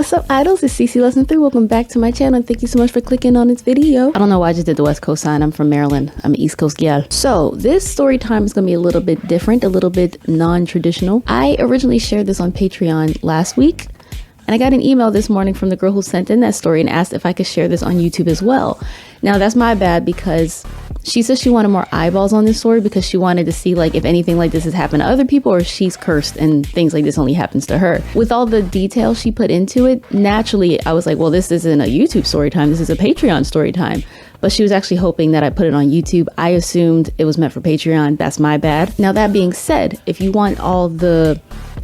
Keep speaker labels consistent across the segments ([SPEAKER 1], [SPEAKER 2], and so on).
[SPEAKER 1] What's up, idols? It's CC Lesson 3. Welcome back to my channel and thank you so much for clicking on this video. I don't know why I just did the West Coast sign. I'm from Maryland. I'm an East Coast gal. So this story time is going to be a little bit different, a little bit non-traditional. I originally shared this on Patreon last week, and I got an email this morning from the girl who sent in that story and asked if I could share this on YouTube as well. Now that's my bad, because she said she wanted more eyeballs on this story because she wanted to see like if anything like this has happened to other people or if she's cursed and things like this only happens to her. With all the detail she put into it, naturally I was like, well, this isn't a YouTube story time, this is a Patreon story time. But she was actually hoping that I put it on YouTube. I assumed it was meant for Patreon. That's my bad. Now that being said, if you want all the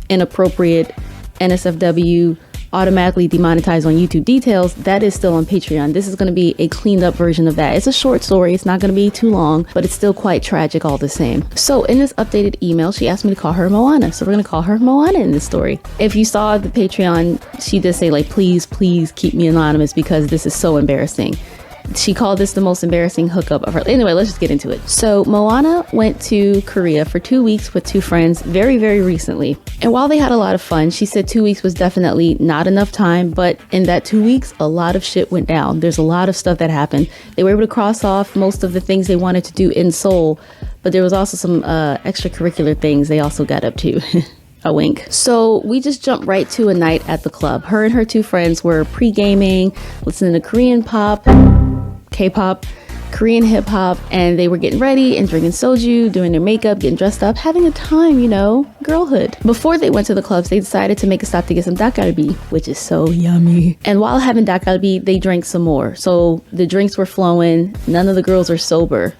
[SPEAKER 1] inappropriate NSFW automatically demonetized on YouTube details, that is still on Patreon. This is going to be a cleaned up version of that. It's a short story, it's not going to be too long, but it's still quite tragic all the same. So in this updated email, she asked me to call her Moana, so we're going to call her Moana in this story. If you saw the Patreon, she did say like, please keep me anonymous because this is so embarrassing. She called this the most embarrassing hookup of her. Anyway, let's just get into it. So Moana went to Korea for 2 weeks with two friends very recently. And while they had a lot of fun, she said 2 weeks was definitely not enough time. But in that 2 weeks, a lot of shit went down. There's a lot of stuff that happened. They were able to cross off most of the things they wanted to do in Seoul. But there was also some extracurricular things they also got up to. A wink. So we just jumped right to a night at the club. Her and her two friends were pre-gaming, listening to Korean pop, K-pop, Korean hip-hop, and they were getting ready and drinking soju, doing their makeup, getting dressed up, having a time, you know, girlhood. Before they went to the clubs, they decided to make a stop to get some dakgalbi, which is so yummy. And while having dakgalbi, they drank some more. So the drinks were flowing. None of the girls are sober,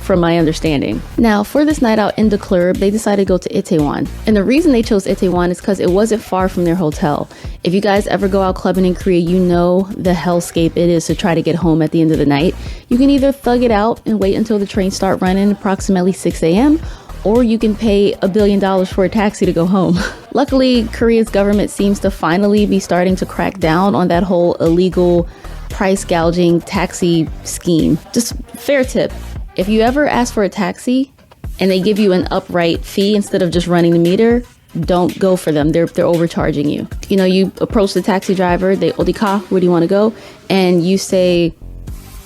[SPEAKER 1] from my understanding. Now, for this night out in the club, they decided to go to Itaewon. And the reason they chose Itaewon is because it wasn't far from their hotel. If you guys ever go out clubbing in Korea, you know the hellscape it is to try to get home at the end of the night. You can either thug it out and wait until the trains start running approximately 6 a.m. or you can pay $1 billion for a taxi to go home. Luckily, Korea's government seems to finally be starting to crack down on that whole illegal price gouging taxi scheme. Just fair tip. If you ever ask for a taxi and they give you an upright fee instead of just running the meter, don't go for them. They're overcharging you. You know, you approach the taxi driver, they odika, where do you want to go? And you say,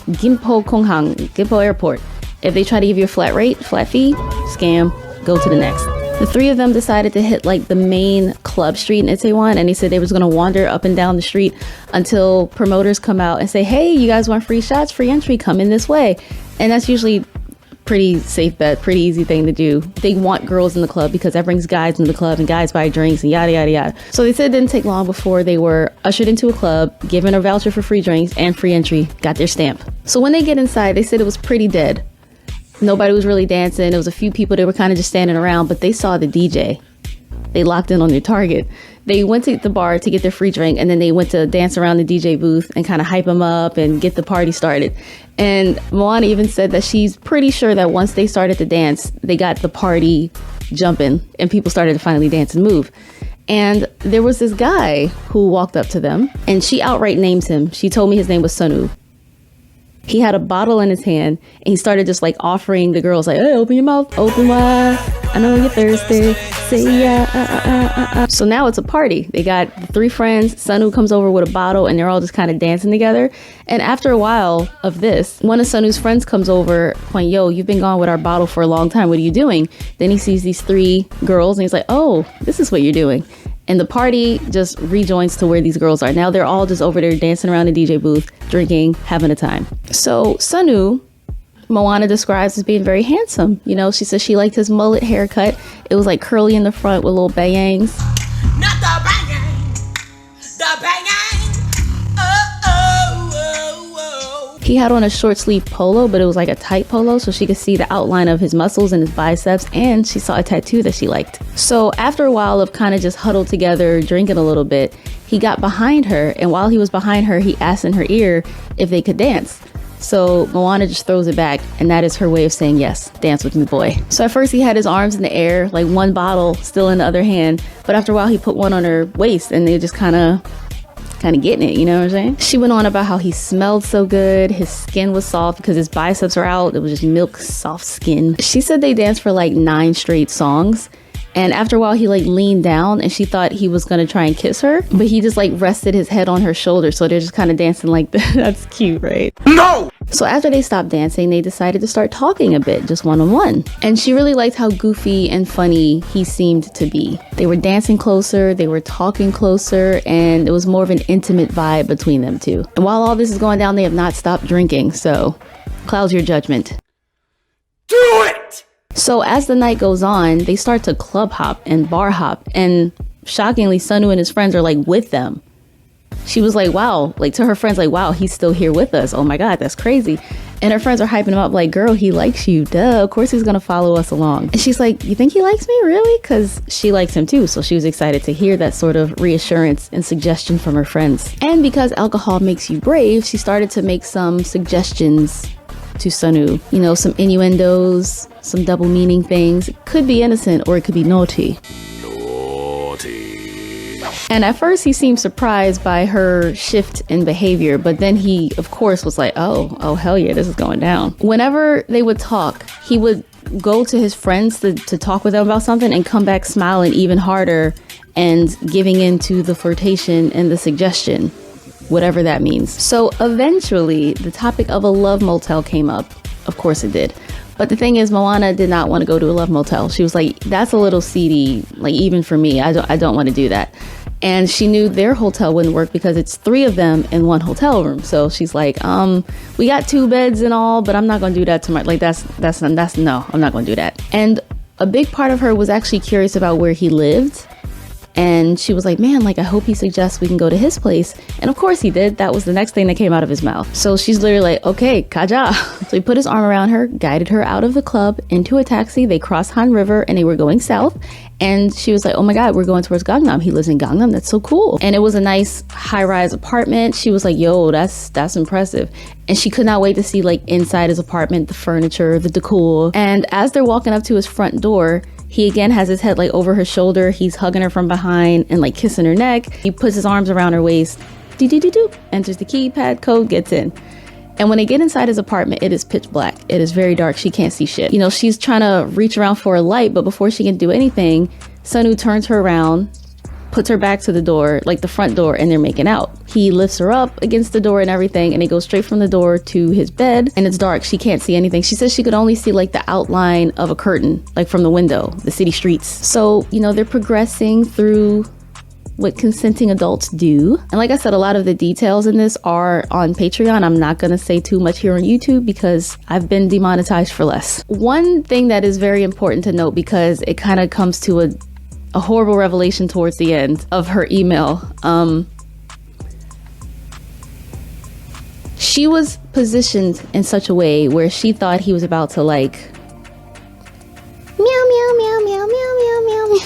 [SPEAKER 1] Gimpo Konghang, Gimpo Airport. If they try to give you a flat fee, scam, go to the next. The three of them decided to hit like the main club street in Itaewon, and they said they was going to wander up and down the street until promoters come out and say, hey, you guys want free shots, free entry, come in this way. And that's usually pretty safe bet, pretty easy thing to do. They want girls in the club because that brings guys in the club and guys buy drinks and yada yada yada. So they said it didn't take long before they were ushered into a club, given a voucher for free drinks and free entry, got their stamp. So when they get inside, they said it was pretty dead. Nobody was really dancing. There was a few people that were kind of just standing around, but they saw the DJ. They locked in on their target. They went to the bar to get their free drink, and then they went to dance around the DJ booth and kind of hype them up and get the party started. And Moana even said that she's pretty sure that once they started to dance, they got the party jumping and people started to finally dance and move. And there was this guy who walked up to them, and she outright names him. She told me his name was Sunu. He had a bottle in his hand and he started just like offering the girls like, hey, open your mouth, open wide. I know you're thirsty. Say yeah. So now it's a party. They got the three friends. Sunu comes over with a bottle and they're all just kind of dancing together. And after a while of this, one of Sunu's friends comes over going, yo, you've been gone with our bottle for a long time. What are you doing? Then he sees these three girls and he's like, oh, this is what you're doing. And the party just rejoins to where these girls are. Now they're all just over there dancing around the DJ booth, drinking, having a time. So Sunu, Moana describes as being very handsome. You know, she says she liked his mullet haircut. It was like curly in the front with little bangs. Not the bangs, the bangs. He had on a short sleeve polo, but it was like a tight polo, so she could see the outline of his muscles and his biceps, and she saw a tattoo that she liked. So after a while of kind of just huddled together, drinking a little bit, he got behind her, and while he was behind her, he asked in her ear if they could dance. So Moana just throws it back, and that is her way of saying, yes, dance with me, boy. So at first he had his arms in the air, like one bottle still in the other hand, but after a while he put one on her waist, and they just kind of getting it, you know what I'm saying? She went on about how he smelled so good, his skin was soft because his biceps were out, it was just milk soft skin. She said they danced for like 9 straight songs, And after a while, he like leaned down and she thought he was gonna try and kiss her, but he just like rested his head on her shoulder. So they're just kind of dancing like that. That's cute, right?
[SPEAKER 2] No!
[SPEAKER 1] So after they stopped dancing, they decided to start talking a bit, just one-on-one. And she really liked how goofy and funny he seemed to be. They were dancing closer, they were talking closer, and it was more of an intimate vibe between them two. And while all this is going down, they have not stopped drinking, so clouds your judgment.
[SPEAKER 2] Do it!
[SPEAKER 1] So as the night goes on, they start to club hop and bar hop, and shockingly, Sunu and his friends are like with them. She was like, wow, like to her friends, like, wow, he's still here with us. Oh my God, that's crazy. And her friends are hyping him up like, girl, he likes you. Duh, of course he's gonna follow us along. And she's like, you think he likes me, really? Because she likes him too. So she was excited to hear that sort of reassurance and suggestion from her friends. And because alcohol makes you brave, she started to make some suggestions to Sunu. You know, some innuendos, some double meaning things. It could be innocent or it could be naughty. And at first he seemed surprised by her shift in behavior, but then he, of course, was like, oh, hell yeah, this is going down. Whenever they would talk, he would go to his friends to talk with them about something and come back smiling even harder and giving in to the flirtation and the suggestion, whatever that means. So eventually the topic of a love motel came up. Of course it did. But the thing is, Moana did not want to go to a love motel. She was like, that's a little seedy, like even for me, I don't want to do that. And she knew their hotel wouldn't work because it's 3 of them in one hotel room. So she's like, we got 2 beds and all, but I'm not going to do that too much. Like no, I'm not going to do that. And a big part of her was actually curious about where he lived. And she was like, man, like, I hope he suggests we can go to his place. And of course he did. That was the next thing that came out of his mouth. So she's literally like, okay, kaja. So he put his arm around her, guided her out of the club into a taxi. They crossed Han River and they were going south. And she was like, oh my God, we're going towards Gangnam. He lives in Gangnam. That's so cool. And it was a nice high-rise apartment. She was like, yo, that's impressive. And she could not wait to see like inside his apartment, the furniture, the decor. And as they're walking up to his front door, he again has his head like over her shoulder. He's hugging her from behind and like kissing her neck. He puts his arms around her waist, enters the keypad code, gets in. And when they get inside his apartment, it is pitch black. It is very dark. She can't see shit. You know, she's trying to reach around for a light, but before she can do anything, Sunu turns her around, puts her back to the door, like the front door, and they're making out. He lifts her up against the door and everything, and they go straight from the door to his bed, and it's dark. She can't see anything. She says she could only see like the outline of a curtain, like from the window, the city streets. So, you know, they're progressing through what consenting adults do. And like I said, a lot of the details in this are on Patreon. I'm not going to say too much here on YouTube because I've been demonetized for less. One thing that is very important to note, because it kind of comes to a horrible revelation towards the end of her email. She was positioned in such a way where she thought he was about to like meow, meow, meow, meow, meow, meow, meow, meow.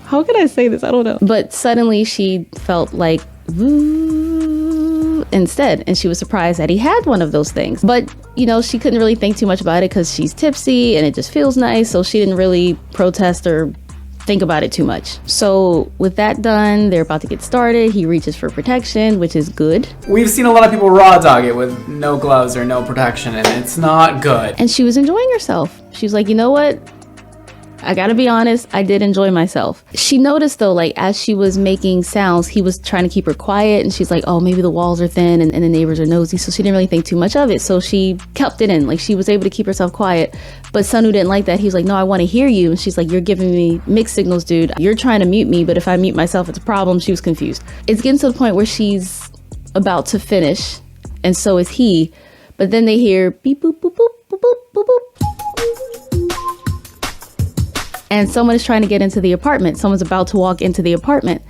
[SPEAKER 1] How could I say this? I don't know. But suddenly she felt like instead, and she was surprised that he had one of those things. But you know, she couldn't really think too much about it because she's tipsy and it just feels nice, so she didn't really protest or think about it too much. So with that done, they're about to get started. He reaches for protection, which is good.
[SPEAKER 2] We've seen a lot of people raw dog it with no gloves or no protection, and it's not good.
[SPEAKER 1] And she was enjoying herself. She was like, you know what? I gotta be honest, I did enjoy myself. She noticed though, like as she was making sounds, he was trying to keep her quiet, and she's like, oh, maybe the walls are thin and the neighbors are nosy, so she didn't really think too much of it. So she kept it in, like she was able to keep herself quiet. But Sunu didn't like that. He was like, no, I want to hear you. And she's like, you're giving me mixed signals, dude. You're trying to mute me, but if I mute myself, it's a problem. She was confused. It's getting to the point where she's about to finish, and so is he. But then they hear beep, boop, boop, boop, boop, boop, boop, boop. And someone is trying to get into the apartment. Someone's about to walk into the apartment.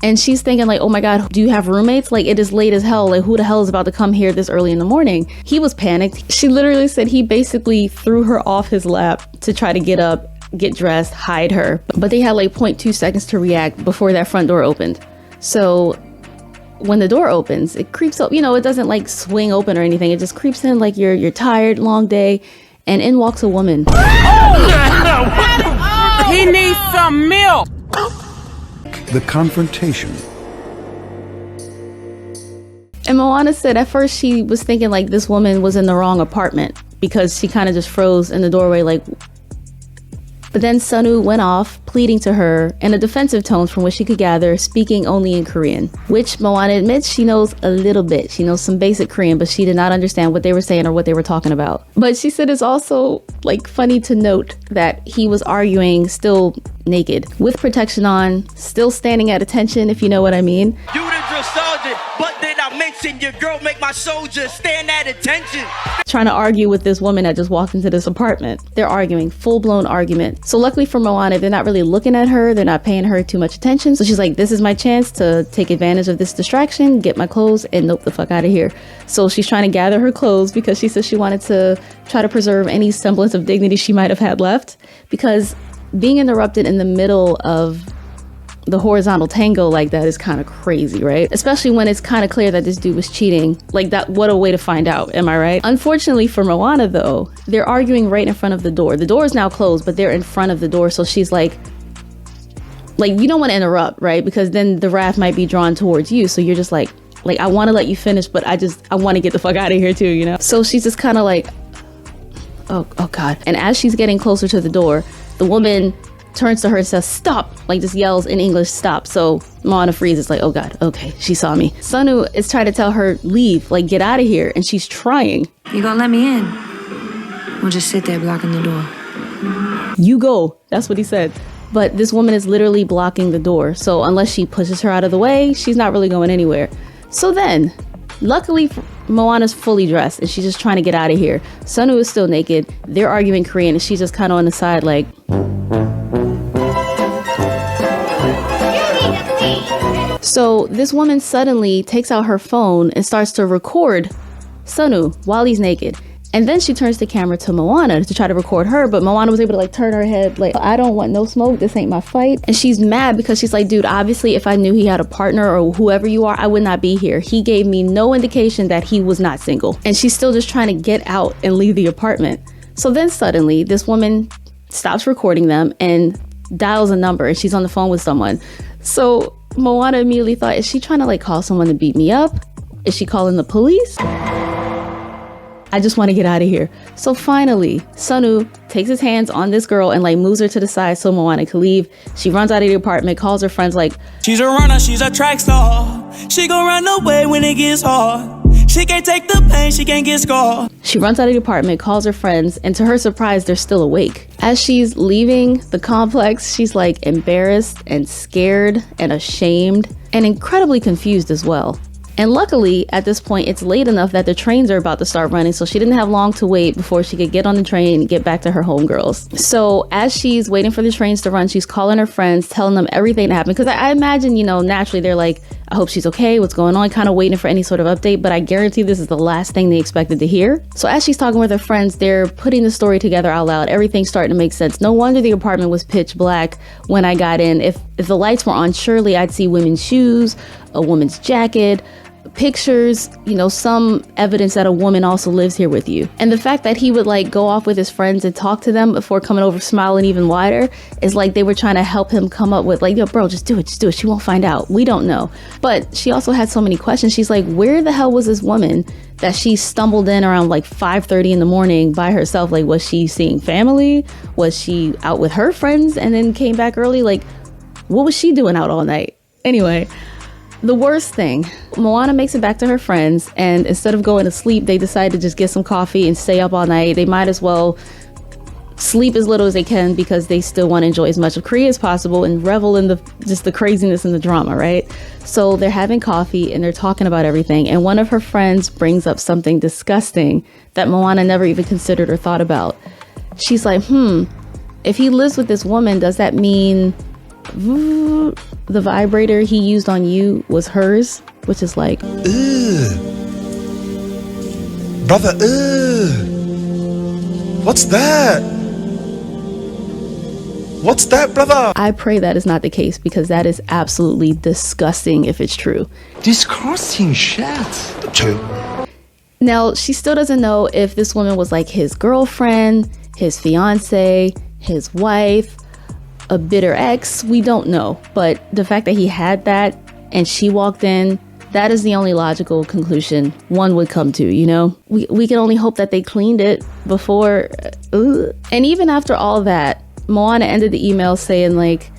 [SPEAKER 1] And she's thinking like, oh my God, do you have roommates? Like it is late as hell. Like who the hell is about to come here this early in the morning? He was panicked. She literally said he basically threw her off his lap to try to get up, get dressed, hide her. But they had like 0.2 seconds to react before that front door opened. So when the door opens, it creeps up, you know, it doesn't like swing open or anything. It just creeps in like you're tired, long day. And in walks a woman.
[SPEAKER 3] He needs some milk.
[SPEAKER 4] The Confrontation.
[SPEAKER 1] And Moana said at first she was thinking like this woman was in the wrong apartment because she kind of just froze in the doorway like, But then Sunu went off, pleading to her in a defensive tone from what she could gather, speaking only in Korean, which Moana admits she knows a little bit. She knows some basic Korean, but she did not understand what they were saying or what they were talking about. But she said it's also like funny to note that he was arguing still naked, with protection on, still standing at attention, if you know what I mean.
[SPEAKER 5] You the drill sergeant, but then I mentioned your girl make my soldiers stand at attention.
[SPEAKER 1] Trying to argue with this woman that just walked into this apartment. They're arguing, full-blown argument. So luckily for Moana, they're not really looking at her. They're not paying her too much attention. So she's like, this is my chance to take advantage of this distraction, get my clothes, and nope the fuck out of here. So she's trying to gather her clothes because she says she wanted to try to preserve any semblance of dignity she might have had left, because being interrupted in the middle of the horizontal tango like that is kind of crazy, right? Especially when it's kind of clear that this dude was cheating. Like that, what a way to find out, am I right? Unfortunately for Moana though, they're arguing right in front of the door. The door is now closed, but they're in front of the door. So she's like you don't want to interrupt, right? Because then the wrath might be drawn towards you. So you're just like I want to let you finish, but I want to get the fuck out of here too, you know? So she's just kind of like, oh God. And as she's getting closer to the door, the woman turns to her and says, stop, like just yells in English, stop. So Moana freezes like, oh God, okay, she saw me. Sunu is trying to tell her, leave, like get out of here. And she's trying.
[SPEAKER 6] You gonna let me in? Or just sit there blocking the door?
[SPEAKER 1] You go, that's what he said. But this woman is literally blocking the door. So unless she pushes her out of the way, she's not really going anywhere. So then, luckily, Moana's fully dressed and she's just trying to get out of here. Sunu is still naked. They're arguing Korean and she's just kind of on the side like... So this woman suddenly takes out her phone and starts to record Sunu while he's naked. And then she turns the camera to Moana to try to record her, but Moana was able to like turn her head like, I don't want no smoke, this ain't my fight. And she's mad because she's like, dude, obviously if I knew he had a partner or whoever you are, I would not be here. He gave me no indication that he was not single. And she's still just trying to get out and leave the apartment. So then suddenly this woman stops recording them and dials a number and she's on the phone with someone. So Moana immediately thought, is she trying to like call someone to beat me up? Is she calling the police? I just want to get out of here. So finally, Sunu takes his hands on this girl and like moves her to the side so Moana can leave. She runs out of the apartment, calls her friends like,
[SPEAKER 7] she's a runner, she's a track star. She gon' run away when it gets hard. She can't take the pain, she can't get scarred.
[SPEAKER 1] She runs out of the apartment, calls her friends, and to her surprise, they're still awake. As she's leaving the complex, she's like embarrassed and scared and ashamed and incredibly confused as well. And luckily, at this point, it's late enough that the trains are about to start running, so she didn't have long to wait before she could get on the train and get back to her homegirls. So as she's waiting for the trains to run, she's calling her friends, telling them everything that happened. Because I imagine, you know, naturally they're like, I hope she's okay, what's going on, kind of waiting for any sort of update, but I guarantee this is the last thing they expected to hear. So as she's talking with her friends, they're putting the story together out loud. Everything's starting to make sense. No wonder the apartment was pitch black when I got in. If the lights were on, surely I'd see women's shoes, a woman's jacket, pictures, you know, some evidence that a woman also lives here with you. And the fact that he would like go off with his friends and talk to them before coming over smiling even wider is like they were trying to help him come up with like, yo bro, just do it, she won't find out, we don't know. But she also had so many questions. She's like, where the hell was this woman that she stumbled in around like 5:30 in the morning by herself? Like, was she seeing family? Was she out with her friends and then came back early? Like, what was she doing out all night? Anyway, the worst thing, Moana makes it back to her friends, and instead of going to sleep, they decide to just get some coffee and stay up all night. They might as well sleep as little as they can because they still want to enjoy as much of Korea as possible and revel in the craziness and the drama, right? So they're having coffee and they're talking about everything, and one of her friends brings up something disgusting that Moana never even considered or thought about. She's like, if he lives with this woman, does that mean the vibrator he used on you was hers? Which is like,
[SPEAKER 8] brother, what's that? What's that, brother?
[SPEAKER 1] I pray that is not the case, because that is absolutely disgusting if it's true.
[SPEAKER 8] Disgusting shit. True.
[SPEAKER 1] Now, she still doesn't know if this woman was like his girlfriend, his fiance, his wife, a bitter ex. We don't know. But the fact that he had that and she walked in, that is the only logical conclusion one would come to, you know? We can only hope that they cleaned it before. And even after all that, Moana ended the email saying like,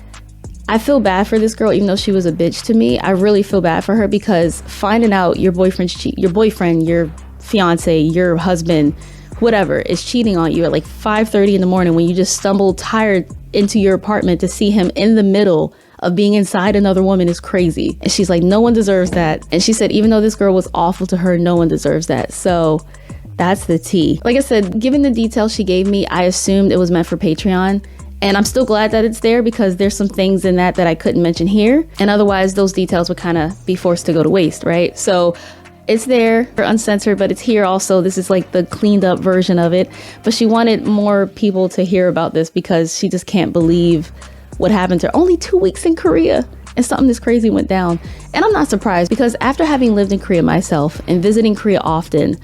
[SPEAKER 1] I feel bad for this girl, even though she was a bitch to me. I really feel bad for her because finding out your boyfriend, your fiance, your husband, whatever, is cheating on you at like 5:30 in the morning when you just stumbled tired into your apartment to see him in the middle of being inside another woman is crazy. And she's like, no one deserves that. And she said, even though this girl was awful to her, no one deserves that. So that's the tea. Like I said, given the details she gave me, I assumed it was meant for Patreon. And I'm still glad that it's there because there's some things in that I couldn't mention here. And otherwise those details would kind of be forced to go to waste, right? So it's there, uncensored, but it's here also. This is like the cleaned up version of it. But she wanted more people to hear about this because she just can't believe what happened to her. Only 2 weeks in Korea and something this crazy went down. And I'm not surprised because after having lived in Korea myself and visiting Korea often,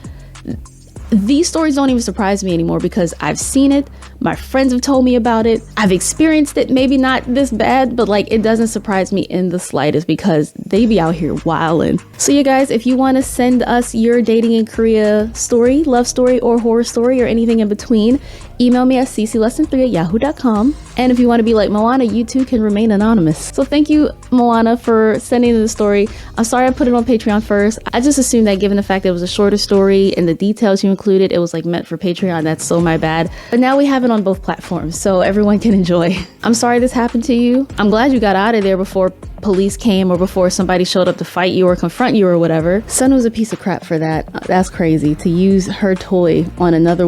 [SPEAKER 1] these stories don't even surprise me anymore because I've seen it. My friends have told me about it. I've experienced it, maybe not this bad, but like it doesn't surprise me in the slightest because they be out here wildin'. So you guys, if you want to send us your dating in Korea story, love story, or horror story, or anything in between, email me at cclesson3@yahoo.com. And if you want to be like Moana, you too can remain anonymous. So thank you, Moana, for sending the story. I'm sorry I put it on Patreon first. I just assumed that given the fact that it was a shorter story and the details you included, it was like meant for Patreon. That's so my bad. But now we have it on both platforms so everyone can enjoy. I'm sorry this happened to you. I'm glad you got out of there before police came or before somebody showed up to fight you or confront you or whatever. Sunu was a piece of crap for that. That's crazy to use her toy on another.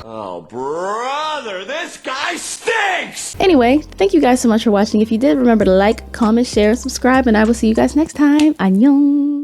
[SPEAKER 5] Oh, brother, this guy stinks!
[SPEAKER 1] Anyway, thank you guys so much for watching. If you did, remember to like, comment, share, subscribe, and I will see you guys next time. Annyeong!